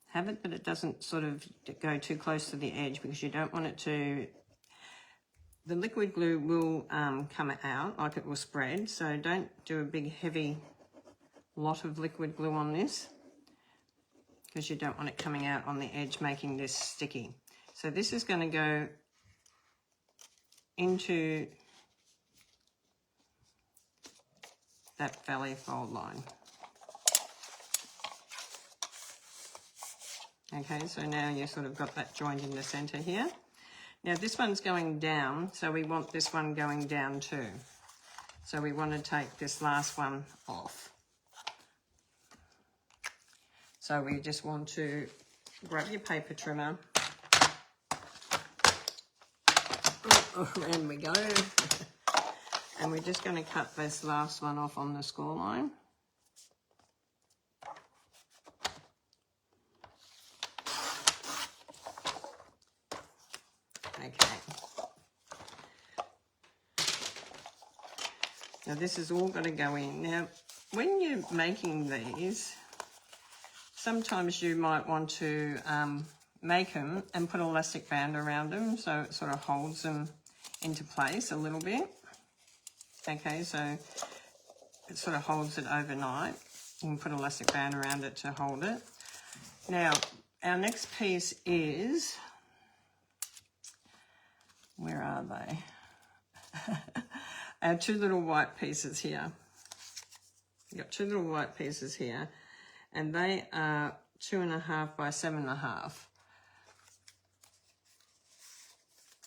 S1: Have it that it doesn't sort of go too close to the edge, because you don't want it to, the liquid glue will come out, like it will spread, so don't do a big heavy lot of liquid glue on this, because you don't want it coming out on the edge making this sticky. So this is going to go into that belly fold line. Okay, so now you've sort of got that joint in the center here. Now this one's going down, so we want this one going down too. So we want to take this last one off. So we just want to grab your paper trimmer. And we go. And we're just going to cut this last one off on the score line. Now this is all got to go in. Now, when you're making these, sometimes you might want to make them and put an elastic band around them so it sort of holds them into place a little bit. Okay, so it sort of holds it overnight. You can put an elastic band around it to hold it. Now, our next piece is, where are they? Our two little white pieces here. You've got two little white pieces here, and they are 2.5 by 7.5.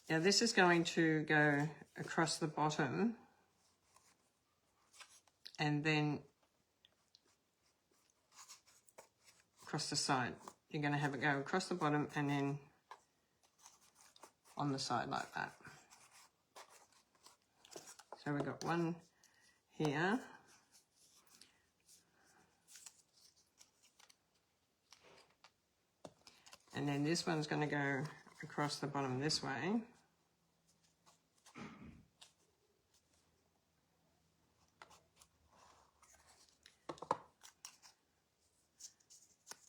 S1: Now this is going to go across the bottom and then across the side. You're going to have it go across the bottom and then on the side like that. So we've got one here. And then this one's going to go across the bottom this way.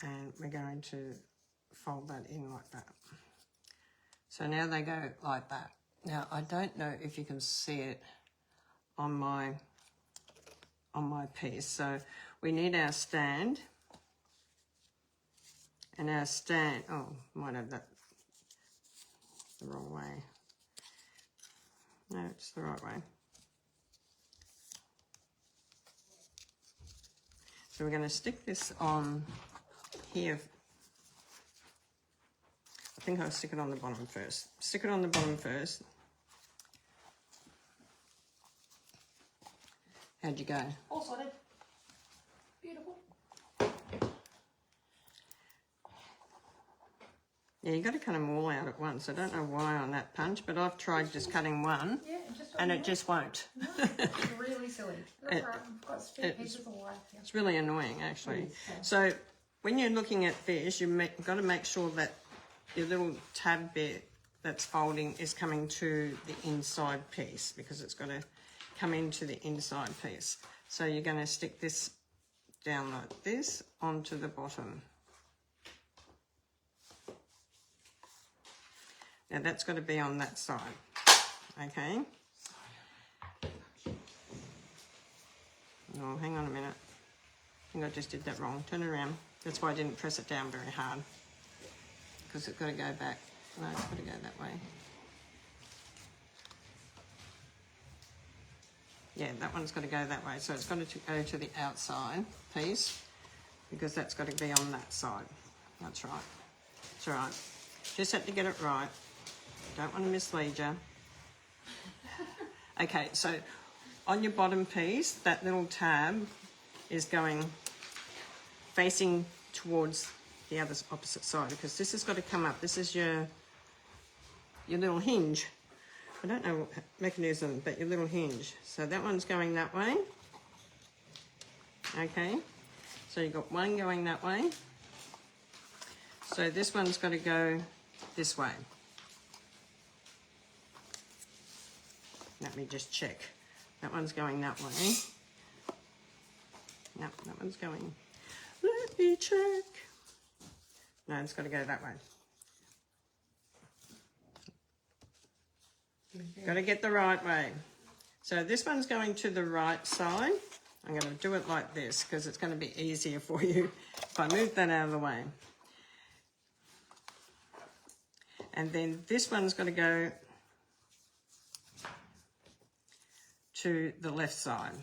S1: And we're going to fold that in like that. So now they go like that. Now I don't know if you can see it on my piece. So we need our stand. And our stand, oh, might have that the wrong way. No, it's the right way. So we're going to stick this on here. I think I'll stick it on the bottom first. Stick it on the bottom first. How'd you go?
S2: All sorted. Beautiful.
S1: Yeah, you got to cut them all out at once. I don't know why on that punch, but I've tried just cutting one, and it just won't.
S2: No, it's really silly. That's right. I've got spare pieces all right here.
S1: It's really annoying, actually. So when you're looking at this, you've got to make sure that your little tab bit that's folding is coming to the inside piece, because it's got to come into the inside piece. So you're going to stick this down like this onto the bottom. Now that's got to be on that side, okay? Oh, hang on a minute. I think I just did that wrong. Turn it around. That's why I didn't press it down very hard, because it's got to go back. No, it's got to go that way. Yeah, that one's got to go that way. So it's got to go to the outside piece, because that's got to be on that side. That's right. It's all right. Just have to get it right. Don't want to mislead you. Okay, so on your bottom piece, that little tab is going facing towards the other opposite side, because this has got to come up. This is your little hinge. I don't know what mechanism, but your little hinge. So that one's going that way. Okay, so you've got one going that way. So this one's got to go this way. Let me just check. That one's going that way. No, that one's going. Let me check. No, it's got to go that way. Got to get the right way. So this one's going to the right side. I'm going to do it like this because it's going to be easier for you if I move that out of the way. And then this one's got to go to the left side.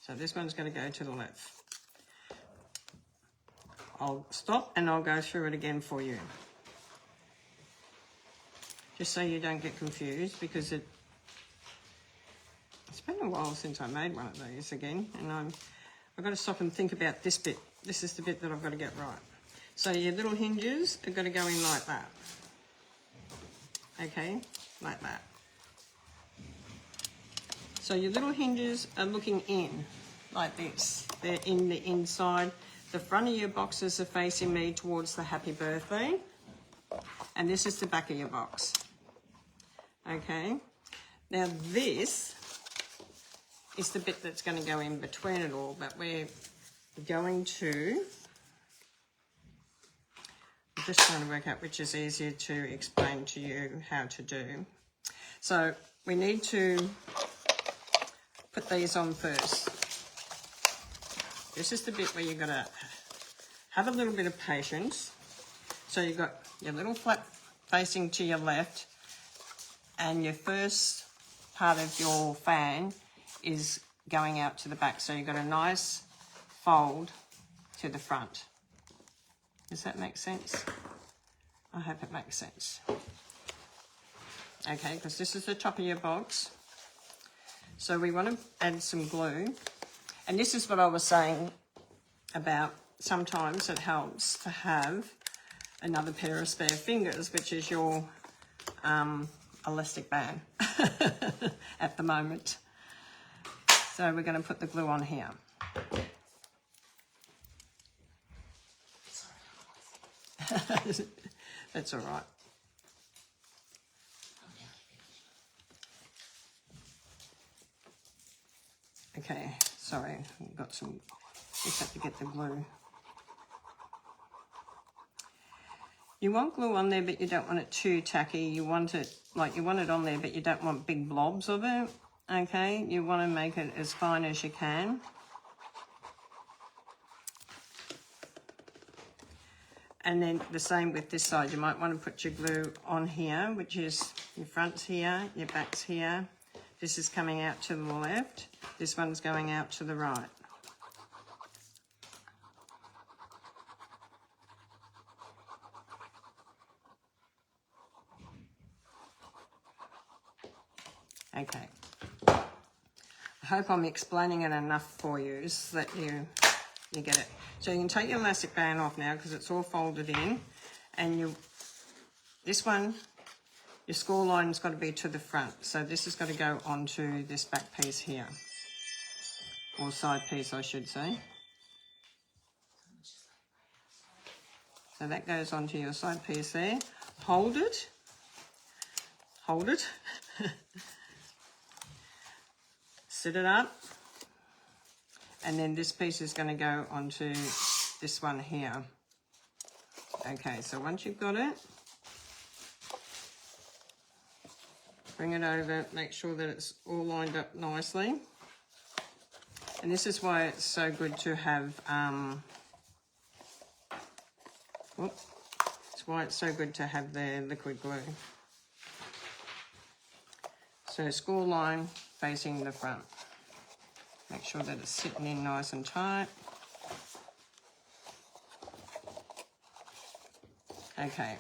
S1: So this one's going to go to the left. I'll stop and I'll go through it again for you. Just so you don't get confused, because it's been a while since I made one of these again, and I've got to stop and think about this bit. This is the bit that I've got to get right. So your little hinges are going to go in like that. Okay, like that. So your little hinges are looking in, like this. They're in the inside. The front of your boxes are facing me towards the happy birthday. And this is the back of your box. Okay. Now this is the bit that's going to go in between it all, but we're going to, I'm just trying to work out which is easier to explain to you how to do. So we need to put these on first. This is the bit where you've got to have a little bit of patience. So you've got your little flap facing to your left, and your first part of your fan is going out to the back. So you've got a nice fold to the front. Does that make sense? I hope it makes sense. Okay, because this is the top of your box. So we want to add some glue. And this is what I was saying about sometimes it helps to have another pair of spare fingers, which is your elastic band at the moment. So we're going to put the glue on here. That's all right. Okay, sorry, I've got some, just have to get the glue. You want glue on there, but you don't want it too tacky. You want it, like you want it on there, but you don't want big blobs of it, okay? You want to make it as fine as you can. And then the same with this side. You might want to put your glue on here, which is your front's here, your back's here. This is coming out to the left. This one's going out to the right. Okay. I hope I'm explaining it enough for you so that you get it. So you can take your elastic band off now because it's all folded in, and this one, your score line's got to be to the front. So this has got to go onto this back piece here, or side piece, I should say. So that goes onto your side piece there. Hold it. Hold it. Sit it up, and then this piece is going to go onto this one here. Okay, so once you've got it, bring it over, make sure that it's all lined up nicely. And this is why it's so good to have, it's why it's so good to have the liquid glue. So score line facing the front. Make sure that it's sitting in nice and tight. Okay.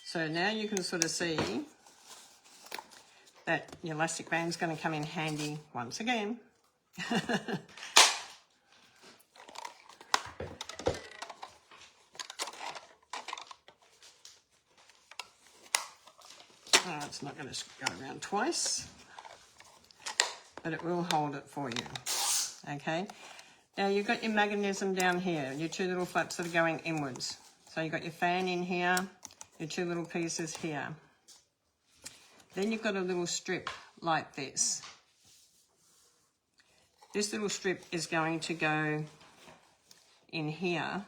S1: So now you can sort of see that your elastic band's going to come in handy once again. Oh, it's not going to go around twice, but it will hold it for you. Okay. Now you've got your mechanism down here, your two little flaps that are going inwards. So you've got your fan in here, your two little pieces here. Then you've got a little strip like this. This little strip is going to go in here.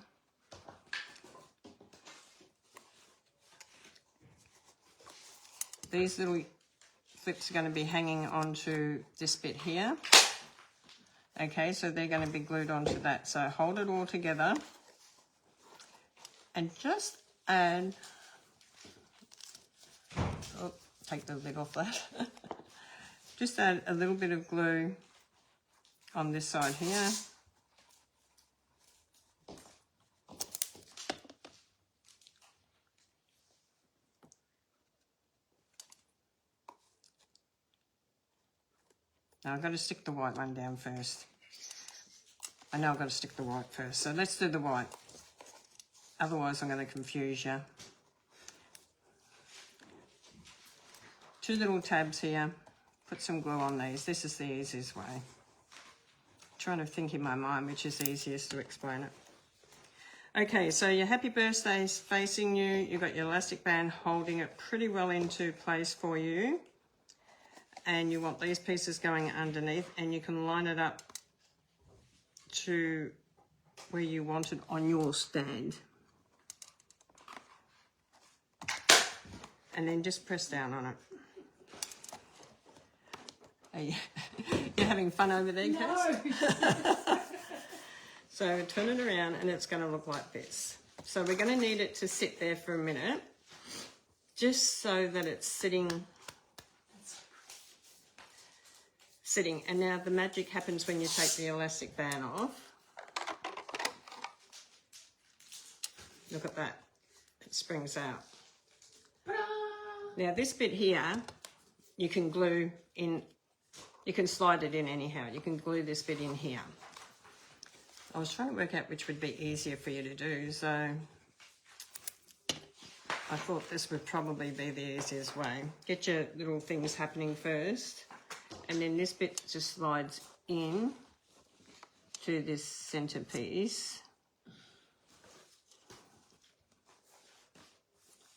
S1: These little flips are going to be hanging onto this bit here. Okay, so they're going to be glued onto that. So hold it all together and just add, oh, take the lid off that. Just add a little bit of glue on this side here. Now I've got to stick the white one down first. I know I've got to stick the white first, so let's do the white. Otherwise I'm going to confuse you. Two little tabs here. Put some glue on these. This is the easiest way. I'm trying to think in my mind which is easiest to explain it. Okay, so your happy birthday is facing you. You've got your elastic band holding it pretty well into place for you. And you want these pieces going underneath, and you can line it up to where you want it on your stand. And then just press down on it. Are you, you're having fun over there, Cass?
S2: No.
S1: So turn it around and it's going to look like this. So we're going to need it to sit there for a minute, just so that it's sitting. And now the magic happens when you take the elastic band off. Look at that. It springs out. Now this bit here, you can glue in, you can slide it in anyhow. You can glue this bit in here. I was trying to work out which would be easier for you to do, so I thought this would probably be the easiest way. Get your little things happening first, and then this bit just slides in to this centerpiece,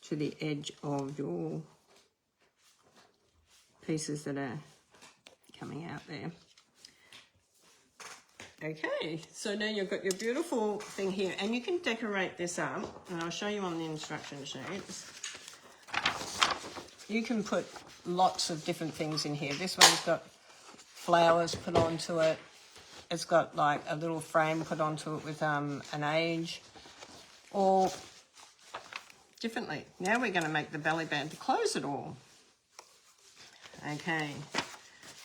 S1: to the edge of your pieces that are coming out there. Okay, so now you've got your beautiful thing here, and you can decorate this up, and I'll show you on the instruction sheets. You can put lots of different things in here. This one's got flowers put onto it. It's got like a little frame put onto it with an age, or differently. Now we're going to make the belly band to close it all. Okay,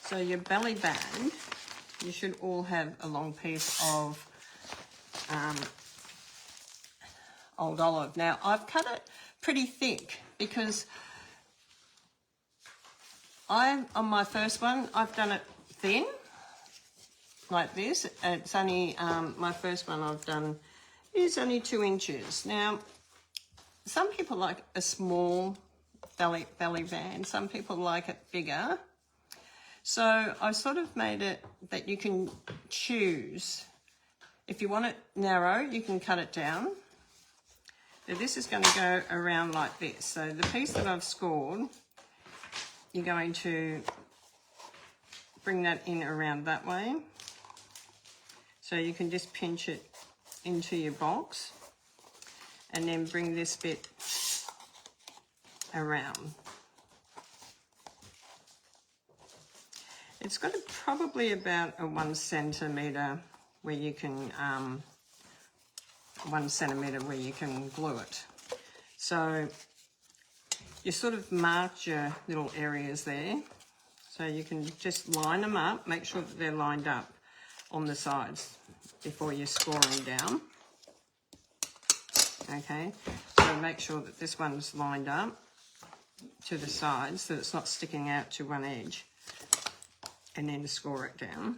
S1: so your belly band, you should all have a long piece of old olive. Now I've cut it pretty thick because on my first one, I've done it thin, like this. It's only, my first one I've done is only 2 inches. Now, some people like a small belly band, some people like it bigger. So I sort of made it that you can choose. If you want it narrow, you can cut it down. Now this is going to go around like this. So the piece that I've scored, you're going to bring that in around that way. So you can just pinch it into your box and then bring this bit around. It's got probably about a 1 centimetre where you can, 1 centimetre where you can glue it. So you sort of mark your little areas there. So you can just line them up, make sure that they're lined up on the sides before you're scoring down. Okay, so make sure that this one's lined up to the sides so that it's not sticking out to one edge, and then score it down.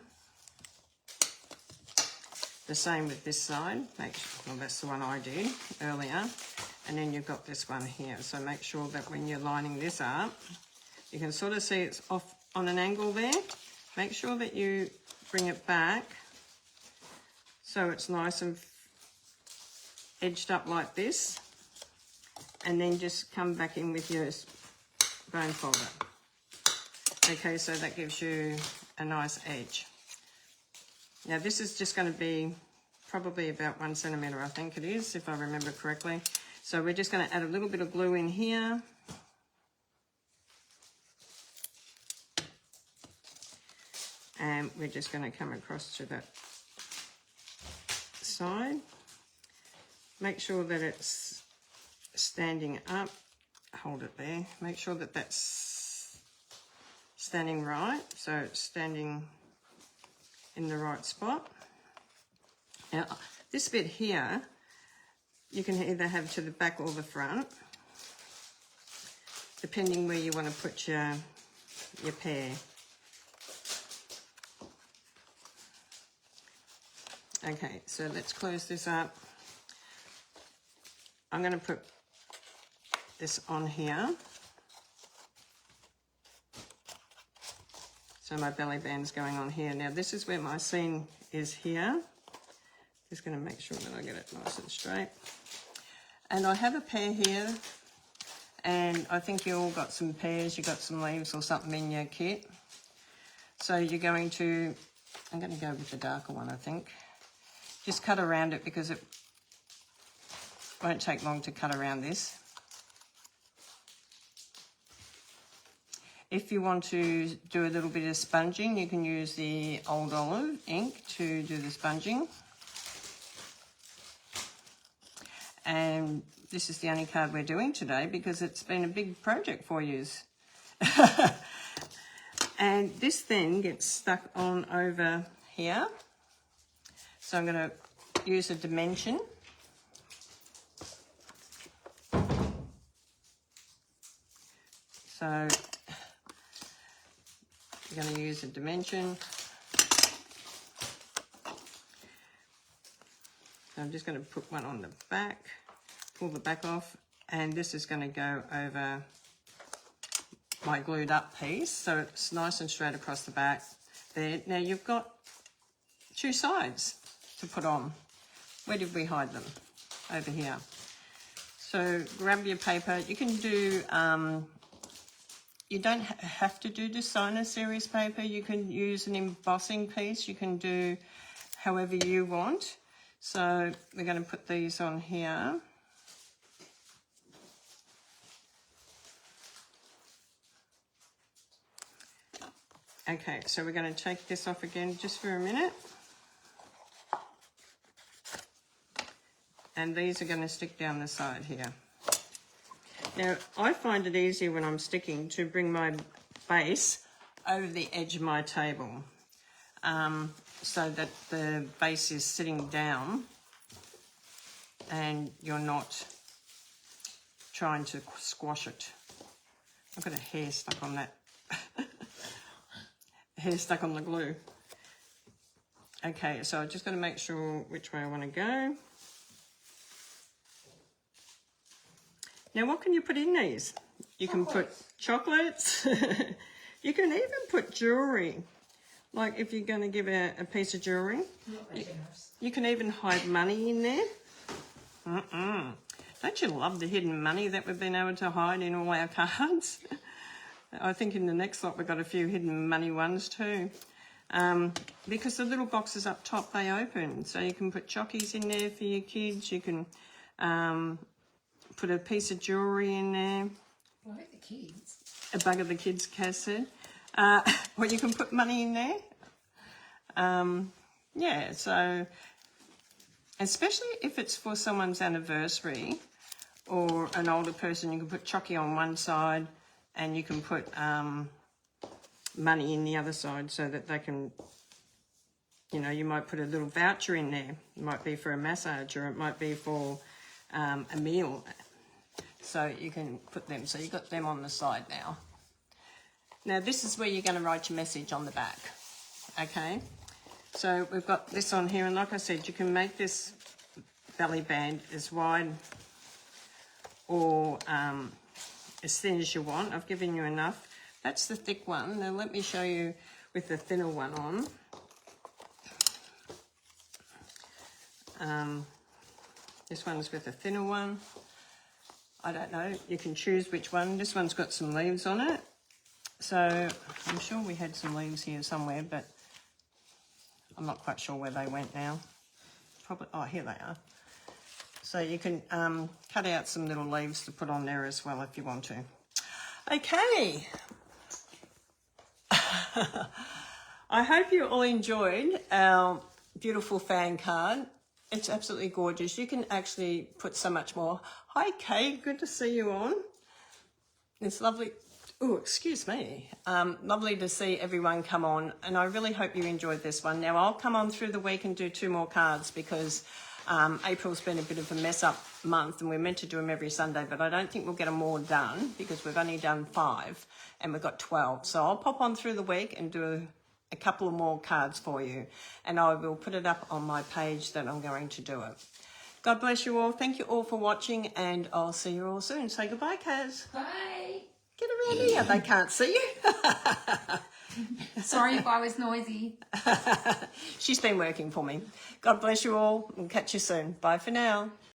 S1: The same with this side. Well, that's the one I did earlier. And then you've got this one here. So make sure that when you're lining this up, you can sort of see it's off on an angle there. Make sure that you bring it back so it's nice and edged up like this. And then just come back in with your bone folder. Okay, so that gives you a nice edge. Now this is just going to be probably about 1 centimetre, I think it is, if I remember correctly. So we're just going to add a little bit of glue in here. And we're just going to come across to that side. Make sure that it's standing up. Hold it there. Make sure that that's standing right. So it's standing in the right spot. Now this bit here, you can either have to the back or the front, depending where you want to put your pear. Okay, so let's close this up. I'm going to put this on here. So my belly band's going on here. Now this is where my seam is here. Just going to make sure that I get it nice and straight. And I have a pear here, and I think you all got some pears, you got some leaves or something in your kit. So you're going to, I'm going to go with the darker one, I think. Just cut around it because it won't take long to cut around this. If you want to do a little bit of sponging, you can use the Old Olive ink to do the sponging. And this is the only card we're doing today because it's been a big project for you. And this then gets stuck on over here. So I'm going to use a dimension. So I'm going to use a dimension. So I'm just going to put one on the back, pull the back off, and this is going to go over my glued up piece, so it's nice and straight across the back there. Now you've got two sides to put on. Where did we hide them? Over here. So grab your paper. You can do, you don't have to do designer series paper. You can use an embossing piece. You can do however you want. So we're going to put these on here. Okay, so we're going to take this off again just for a minute. And these are going to stick down the side here. Now, I find it easier when I'm sticking to bring my base over the edge of my table so that the base is sitting down and you're not trying to squash it. I've got a hair stuck on that. Hair stuck on the glue. Okay, so I'm just going to make sure which way I want to go. Now, what can you put in these? You can put chocolates. You can even put jewellery. Like if you're going to give a piece of jewellery. You can even hide money in there. Don't you love the hidden money that we've been able to hide in all our cards? I think in the next lot we've got a few hidden money ones too. Because the little boxes up top, they open. So you can put chockies in there for your kids. You can put a piece of jewellery in there.
S2: Like the kids.
S1: A bug of the kids, Kaz said. Well, you can put money in there. Yeah, so especially if it's for someone's anniversary or an older person, you can put chocky on one side and you can put money in the other side so that they can, you know, you might put a little voucher in there. It might be for a massage or it might be for a meal. So you can put them. So you've got them on the side now. Now this is where you're going to write your message on the back. Okay. So we've got this on here, and like I said, you can make this belly band as wide or as thin as you want. I've given you enough. That's the thick one. Now let me show you with the thinner one on. This one's with a thinner one. I don't know, you can choose which one. This one's got some leaves on it. So I'm sure we had some leaves here somewhere, but I'm not quite sure where they went now. Probably, oh, here they are. So you can cut out some little leaves to put on there as well if you want to. Okay. I hope you all enjoyed our beautiful fan card. It's absolutely gorgeous. You can actually put so much more. Hi, Kay. Good to see you on. It's lovely. Oh, excuse me. Lovely to see everyone come on, and I really hope you enjoyed this one. Now, I'll come on through the week and do 2 more cards because April's been a bit of a mess-up month, and we're meant to do them every Sunday, but I don't think we'll get them all done because we've only done 5, and we've got 12. So I'll pop on through the week and do a couple of more cards for you, and I will put it up on my page that I'm going to do it. God bless you all. Thank you all for watching, and I'll see you all soon. Say goodbye, Kaz.
S2: Bye.
S1: Get around here. They can't see you.
S2: Sorry if I was noisy.
S1: She's been working for me. God bless you all and catch you soon. Bye for now.